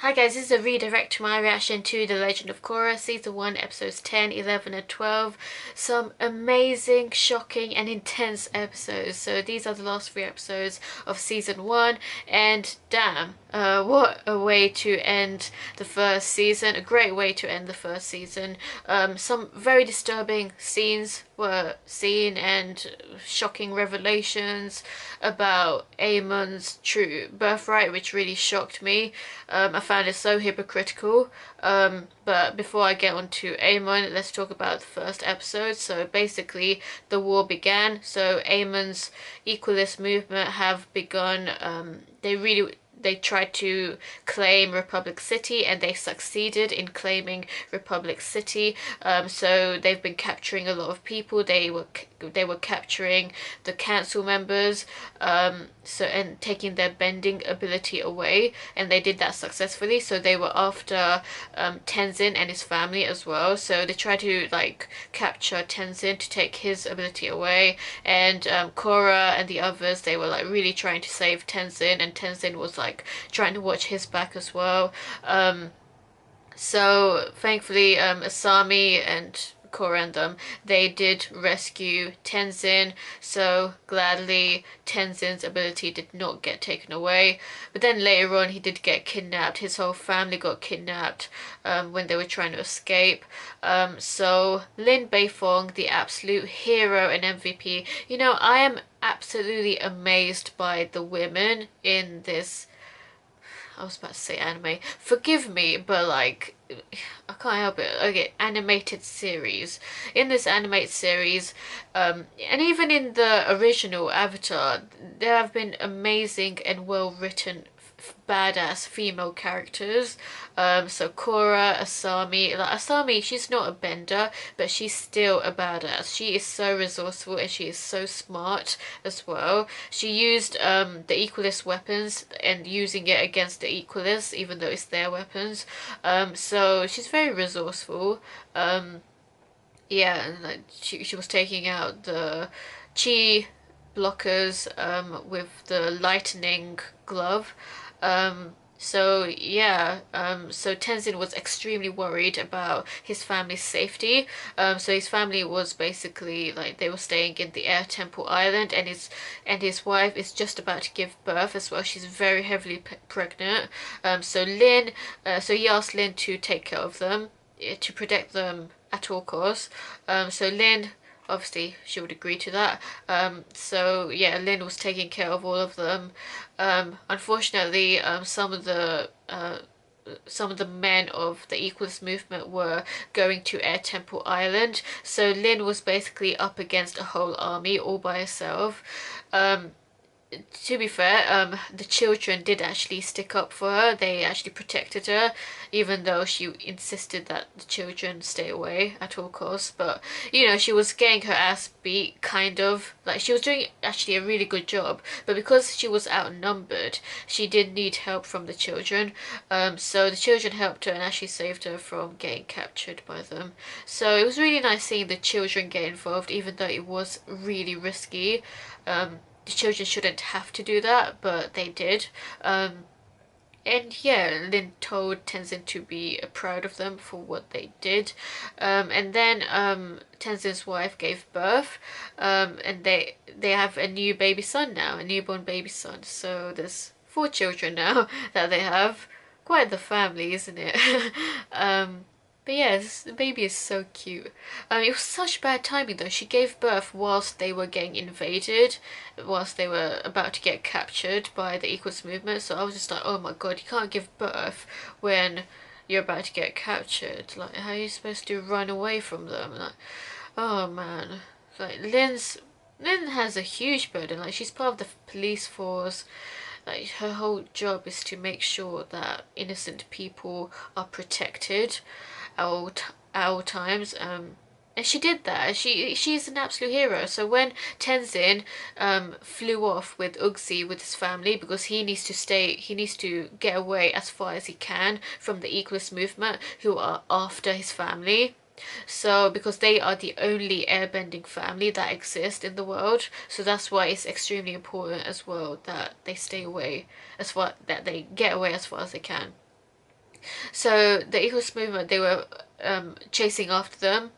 Hi guys, this is a redirect to my reaction to The Legend of Korra, Season 1, Episodes 10, 11 and 12. Some amazing, shocking and intense episodes. So these are the last 3 episodes of Season 1 and damn, what a way to end the first season. A great way to end the first season. Some very disturbing scenes were seen and shocking revelations about AMON'S true birthright, which really shocked me. I found it so hypocritical. But before I get on to AMON, let's talk about the first episode. So basically, the war began. So AMON'S Equalist Movement have begun. They tried to claim Republic City and they succeeded in claiming Republic City. So they've been capturing a lot of people. They were capturing the council members, and taking their bending ability away, and they did that successfully. So they were after Tenzin and his family as well. So they tried to capture Tenzin to take his ability away, and Korra and the others, they were really trying to save Tenzin, and Tenzin was trying to watch his back as well. So thankfully, Asami and Korra and them, they did rescue Tenzin, so gladly Tenzin's ability did not get taken away. But then later on he did get kidnapped. His whole family got kidnapped when they were trying to escape. So Lin Beifong, the absolute hero and MVP. You know, I am absolutely amazed by the women in this, I was about to say anime. Forgive me, but I can't help it. Okay, animated series. In this animated series, and even in the original Avatar, there have been amazing and well written badass female characters. So Korra, Asami, Asami, she's not a bender, but she's still a badass. She is so resourceful and she is so smart as well. She used the Equalist weapons and using it against the Equalists, even though it's their weapons. So she's very resourceful. Yeah, and she was taking out the chi blockers with the lightning glove. So yeah, so Tenzin was extremely worried about his family's safety. So his family was basically they were staying in the Air Temple Island, and his wife is just about to give birth as well. She's very heavily pregnant. So he asked Lin to take care of them, to protect them at all costs. So Lin, obviously she would agree to that. So yeah, Lin was taking care of all of them. Unfortunately, some of the men of the Equalist movement were going to Air Temple Island, so Lin was basically up against a whole army all by herself. To be fair, the children did actually stick up for her. They actually protected her, even though she insisted that the children stay away at all costs. But, you know, she was getting her ass beat, kind of. She was doing actually a really good job. But because she was outnumbered, she did need help from the children. So the children helped her and actually saved her from getting captured by them. So it was really nice seeing the children get involved, even though it was really risky. The children shouldn't have to do that, but they did. And yeah, Lin told Tenzin to be proud of them for what they did. And then Tenzin's wife gave birth, and they have a new baby son now, a newborn baby son. So there's 4 children now that they have. Quite the family, isn't it? But yes, the baby is so cute. It was such bad timing though. She gave birth whilst they were getting invaded, whilst they were about to get captured by the Equalist movement. So I was just like, oh my god, you can't give birth when you're about to get captured. How are you supposed to run away from them? Oh man. Lin has a huge burden. She's part of the police force. Her whole job is to make sure that innocent people are protected at all times. And she did that. She's an absolute hero. So when Tenzin flew off with Oogi with his family, because he needs to get away as far as he can from the Equalist movement, who are after his family. So because they are the only airbending family that exists in the world, so that's why it's extremely important as well that they stay away, that they get away as far as they can. So the Equalist Movement, they were chasing after them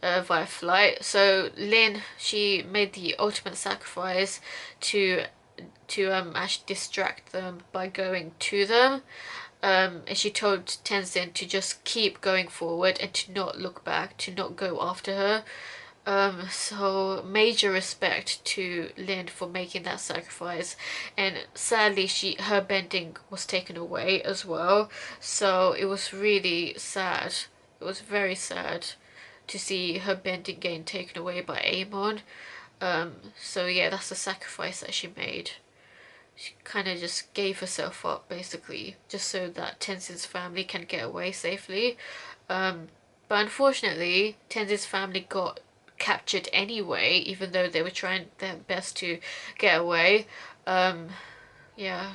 via flight. So Lin, she made the ultimate sacrifice to actually distract them by going to them. And she told Tenzin to just keep going forward and to not look back, to not go after her. So major respect to Lin for making that sacrifice, and sadly her bending was taken away as well. So it was really sad. It was very sad to see her bending getting taken away by Amon. So yeah, that's the sacrifice that she made. She kind of just gave herself up basically, just so that Tenzin's family can get away safely. But unfortunately, Tenzin's family got captured anyway, even though they were trying their best to get away. Yeah.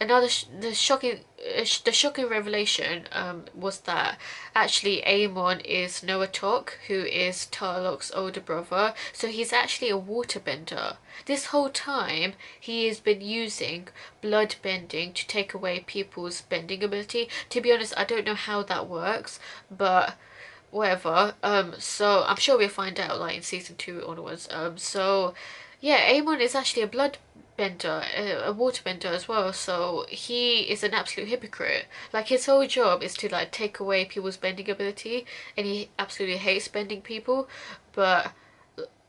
Another the shocking revelation was that actually Amon is Nowatok, who is Tarrlok's older brother. So he's actually a waterbender. This whole time he has been using blood bending to take away people's bending ability. To be honest, I don't know how that works, but whatever. So I'm sure we'll find out like in season 2 onwards. So yeah, Amon is actually a blood bender, a waterbender as well. So he is an absolute hypocrite. Like his whole job is to like take away people's bending ability, and he absolutely hates bending people. But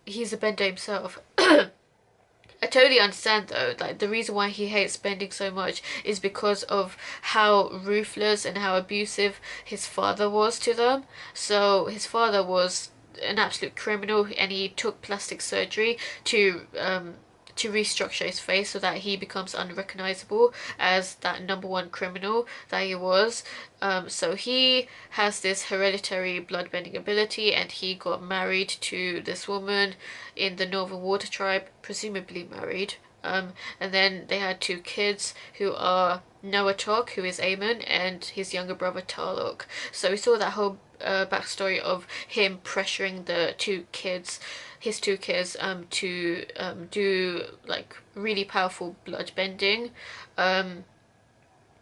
he's a bender himself. I totally understand though, like the reason why he hates bending so much is because of how ruthless and how abusive his father was to them. So his father was an absolute criminal, and he took plastic surgery to restructure his face so that he becomes unrecognizable as that #1 criminal that he was. So he has this hereditary bloodbending ability, and he got married to this woman in the Northern Water Tribe, presumably married. And then they had 2 kids who are Nowatok, who is Amon, and his younger brother Tarrlok. So we saw that whole backstory of him pressuring his two kids, to do like really powerful blood bending. And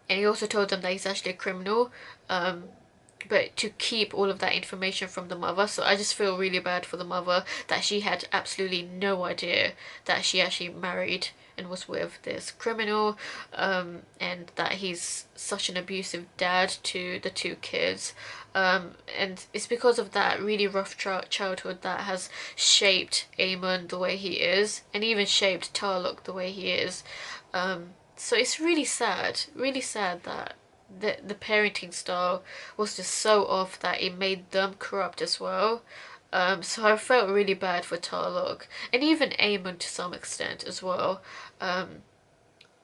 he also told them that he's actually a criminal. But to keep all of that information from the mother. So I just feel really bad for the mother that she had absolutely no idea that she actually married and was with this criminal, and that he's such an abusive dad to the 2 kids. And it's because of that really rough childhood that has shaped Amon the way he is, and even shaped Tarrlok the way he is. So it's really sad that the parenting style was just so off that it made them corrupt as well. So I felt really bad for Tarrlok, and even Amon to some extent as well.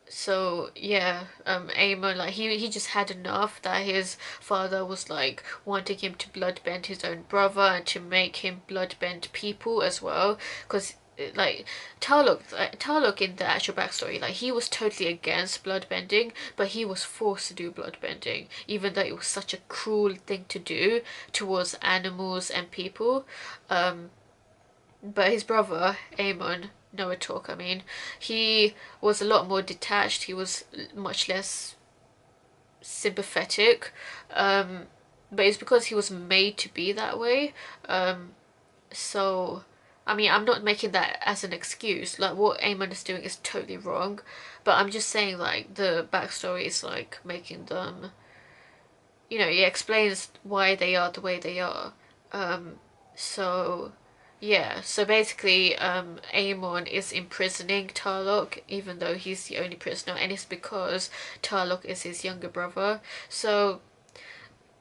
So yeah, Amon, like he just had enough that his father was like wanting him to bloodbend his own brother and to make him bloodbend people as well, because like Tarrlok in the actual backstory, like he was totally against bloodbending, but he was forced to do bloodbending, even though it was such a cruel thing to do towards animals and people. But his brother Amon, Nowatok, I mean, he was a lot more detached. He was much less sympathetic, but it's because he was made to be that way. So I mean, I'm not making that as an excuse. Like, what Amon is doing is totally wrong. But I'm just saying, like, the backstory is, like, making them... You know, it explains why they are the way they are. So, yeah. So, basically, Amon is imprisoning Tarrlok, even though he's the only prisoner. And it's because Tarrlok is his younger brother. So,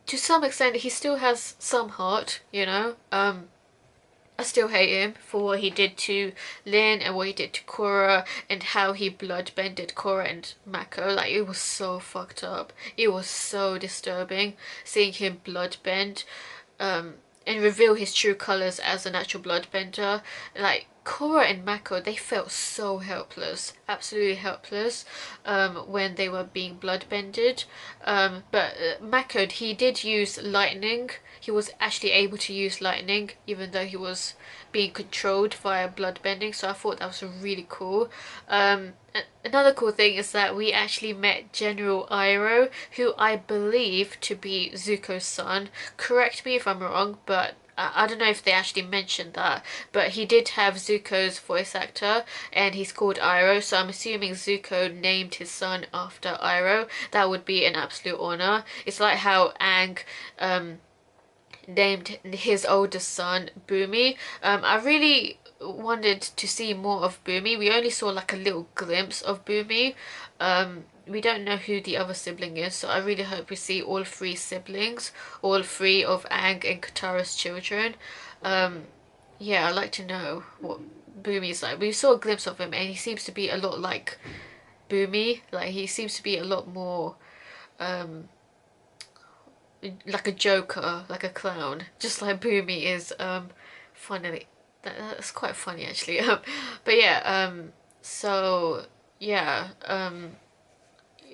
to some extent, he still has some heart, you know? I still hate him for what he did to Lin and what he did to Korra, and how he bloodbended Korra and Mako. Like, it was so fucked up. It was so disturbing seeing him bloodbend, and reveal his true colours as an actual bloodbender. Like, Korra and Mako, they felt so helpless, absolutely helpless, when they were being bloodbended. But Mako, he did use lightning. He was actually able to use lightning, even though he was being controlled via bloodbending. So I thought that was really cool. Another cool thing is that we actually met General Iroh, who I believe to be Zuko's son. Correct me if I'm wrong, but I don't know if they actually mentioned that, but he did have Zuko's voice actor, and he's called Iroh, so I'm assuming Zuko named his son after Iroh. That would be an absolute honor. It's like how Aang named his oldest son Bumi. I really wanted to see more of Bumi. We only saw like a little glimpse of Bumi. We don't know who the other sibling is, so I really hope we see all three siblings, all three of Aang and Katara's children. Yeah, I'd like to know what Bumi's like. We saw a glimpse of him, and he seems to be a lot like Bumi. Like, he seems to be a lot more like a joker, like a clown, just like Bumi is. Funny, that's quite funny actually. But yeah, so yeah,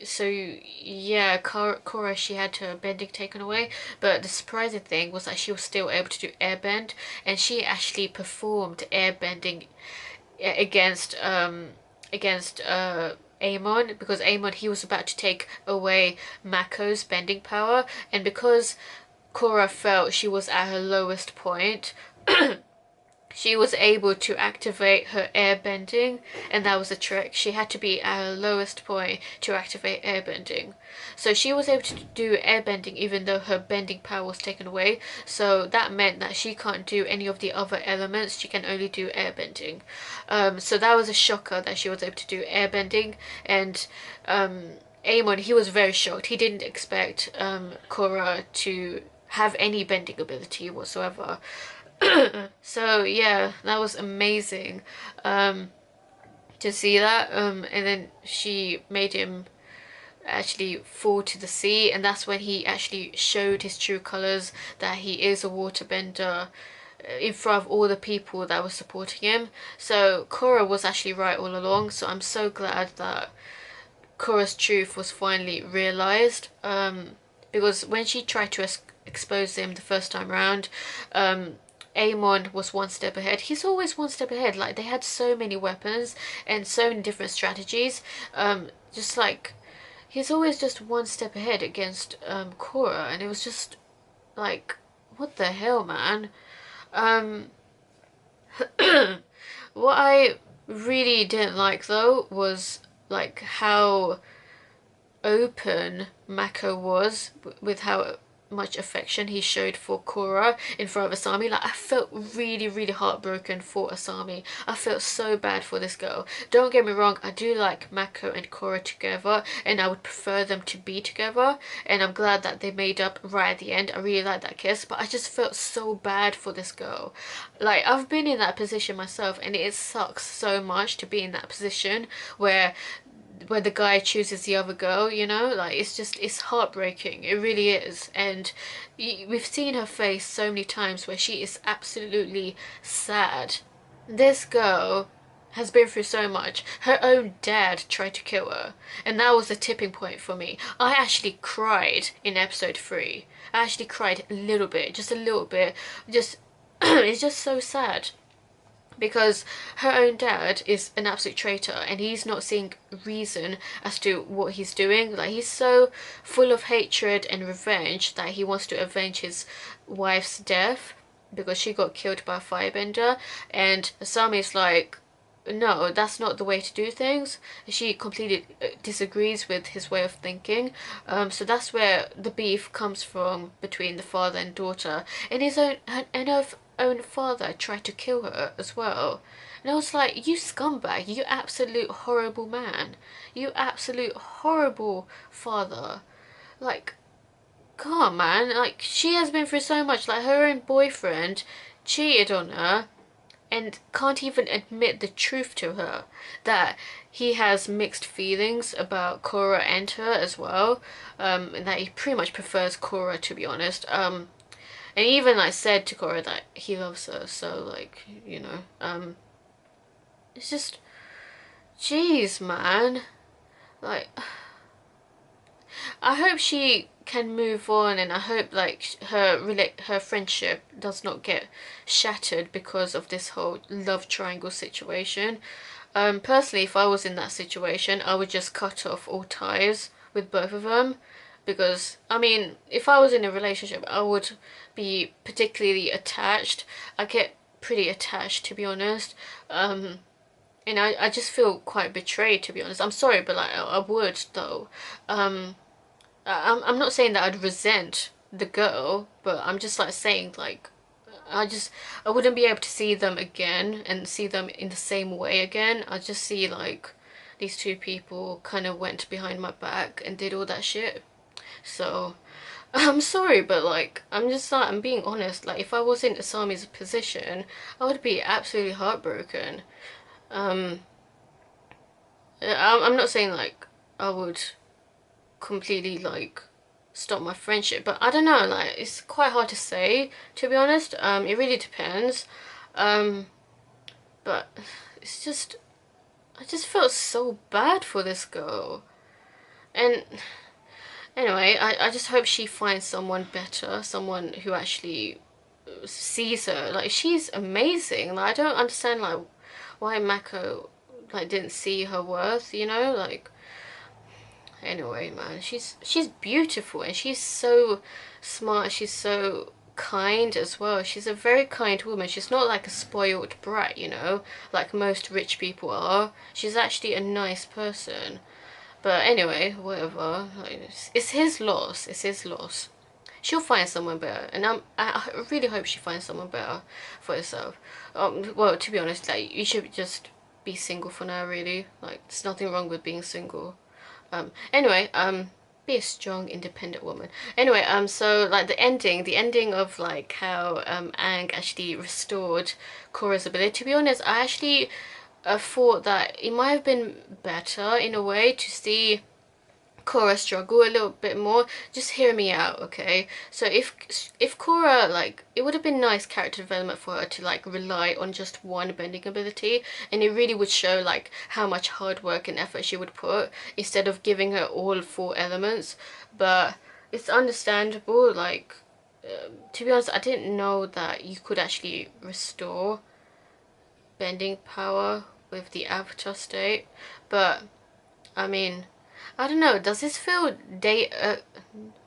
so yeah, Korra, she had her bending taken away, but the surprising thing was that she was still able to do airbend, and she actually performed airbending against Amon, because Amon, he was about to take away Mako's bending power, and because Korra felt she was at her lowest point, she was able to activate her airbending, and that was a trick. She had to be at her lowest point to activate airbending. So she was able to do airbending even though her bending power was taken away. So that meant that she can't do any of the other elements. She can only do airbending. So that was a shocker that she was able to do airbending. And Amon, he was very shocked. He didn't expect Korra to have any bending ability whatsoever. So yeah, that was amazing to see that. And then she made him actually fall to the sea, and that's when he actually showed his true colors, that he is a waterbender, in front of all the people that were supporting him. So Korra was actually right all along, so I'm so glad that Korra's truth was finally realized, because when she tried to expose him the first time around, Amon was one step ahead. He's always one step ahead. Like, they had so many weapons and so many different strategies. Just like, he's always just one step ahead against Korra, and it was just like, what the hell, man? Um, what I really didn't like though was like how open Mako was with how much affection he showed for Korra in front of Asami. Like, I felt really, really heartbroken for Asami. I felt so bad for this girl. Don't get me wrong, I do like Mako and Korra together, and I would prefer them to be together, and I'm glad that they made up right at the end. I really like that kiss, but I just felt so bad for this girl. Like, I've been in that position myself, and it sucks so much to be in that position where the guy chooses the other girl, you know? Like, it's heartbreaking. It really is. And we've seen her face so many times where she is absolutely sad. This girl has been through so much. Her own dad tried to kill her, and that was the tipping point for me. I actually cried in episode 3. I actually cried a little bit, just a little bit. Just it's just so sad, because her own dad is an absolute traitor, and he's not seeing reason as to what he's doing. Like, he's so full of hatred and revenge that he wants to avenge his wife's death because she got killed by a firebender, and Asami's like, no, that's not the way to do things. She completely disagrees with his way of thinking. So that's where the beef comes from between the father and daughter. And her own father tried to kill her as well. And I was like, you scumbag, you absolute horrible man. You absolute horrible father. Like, come on, man. Like, she has been through so much. Like, her own boyfriend cheated on her and can't even admit the truth to her, that he has mixed feelings about Korra and her as well, and that he pretty much prefers Korra, to be honest. And even like said to Korra that he loves her, so like, you know, It's just, jeez, man. Like, I hope she can move on, and I hope like her friendship does not get shattered because of this whole love triangle situation. Personally, if I was in that situation, I would just cut off all ties with both of them, because I mean, if I was in a relationship, I would be particularly attached. I get pretty attached, to be honest. And I just feel quite betrayed, to be honest. I'm sorry, but like I would though. I'm not saying that I'd resent the girl, but I'm just like saying like I wouldn't be able to see them again and see them in the same way again. I just see like these two people kind of went behind my back and did all that shit. So I'm sorry, but like I'm just like, I'm being honest. Like if I was in Asami's position, I would be absolutely heartbroken. Um, I'm not saying like I would completely like stop my friendship, but I don't know, like it's quite hard to say, to be honest. It really depends. um but it's just, I just felt so bad for this girl. And anyway, I just hope she finds someone better, someone who actually sees her. Like she's amazing. Like I don't understand like why Mako like didn't see her worth, you know? Like anyway, man, she's beautiful, and she's so smart. She's so kind as well. She's a very kind woman. She's not like a spoiled brat, you know, like most rich people are. She's actually a nice person. But anyway, whatever. Like, it's his loss. It's his loss. She'll find someone better, and I really hope she finds someone better for herself. Well, to be honest, like you should just be single for now. Really, like there's nothing wrong with being single. Anyway, be a strong, independent woman. Anyway, so like the ending of like how Aang actually restored Korra's ability. To be honest, I actually thought that it might have been better in a way to see Korra struggle a little bit more. Just hear me out, okay? So if Korra, like, it would have been nice character development for her to like rely on just one bending ability, and it really would show like how much hard work and effort she would put instead of giving her all four elements. But it's understandable. Like, to be honest, I didn't know that you could actually restore bending power with the avatar state. But I mean, I don't know. Does this feel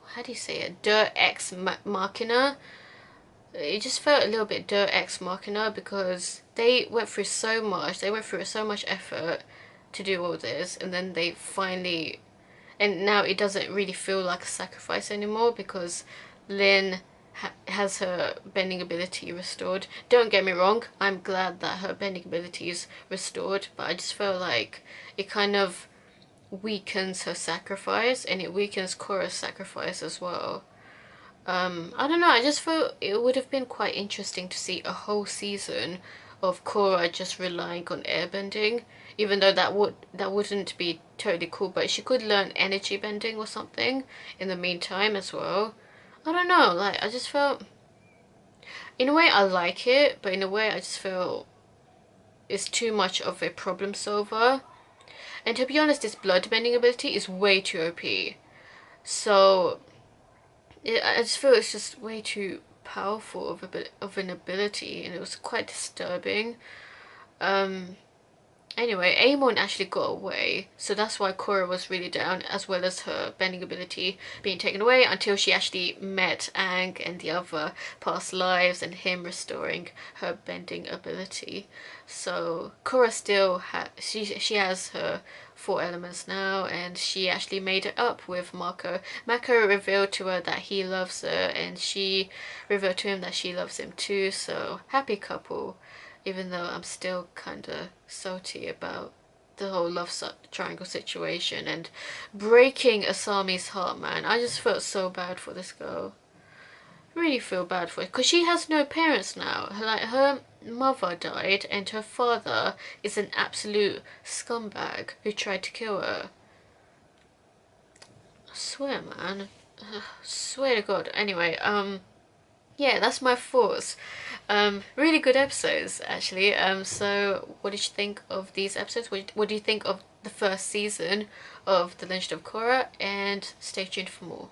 how do you say it? Dirt Ex Machina. It just felt a little bit Dirt Ex Machina because they went through so much. They went through so much effort to do all this, and then they finally, and now it doesn't really feel like a sacrifice anymore because Lin has her bending ability restored. Don't get me wrong, I'm glad that her bending ability is restored, but I just feel like it kind of weakens her sacrifice, and it weakens Korra's sacrifice as well. I don't know, I just feel it would have been quite interesting to see a whole season of Korra just relying on airbending, even though that wouldn't be totally cool, but she could learn energy bending or something in the meantime as well. I don't know, like I just felt, in a way I like it, but in a way I just feel it's too much of a problem solver. And to be honest, this bloodbending ability is way too OP. So I just feel it's just way too powerful of an ability, and it was quite disturbing. Um, Anyway, Amon actually got away, so that's why Korra was really down, as well as her bending ability being taken away, until she actually met Aang and the other past lives and him restoring her bending ability. So Korra still she has her four elements now, and she actually made it up with Mako. Mako revealed to her that he loves her, and she revealed to him that she loves him too, so happy couple. Even though I'm still kind of salty about the whole love triangle situation and breaking Asami's heart, man. I just felt so bad for this girl. Really feel bad for her because she has no parents now. Like, her mother died, and her father is an absolute scumbag who tried to kill her. I swear, man. I swear to God. Anyway, yeah, that's my thoughts. Really good episodes, actually. So what did you think of these episodes? What do you think of the first season of The Legend of Korra? And stay tuned for more.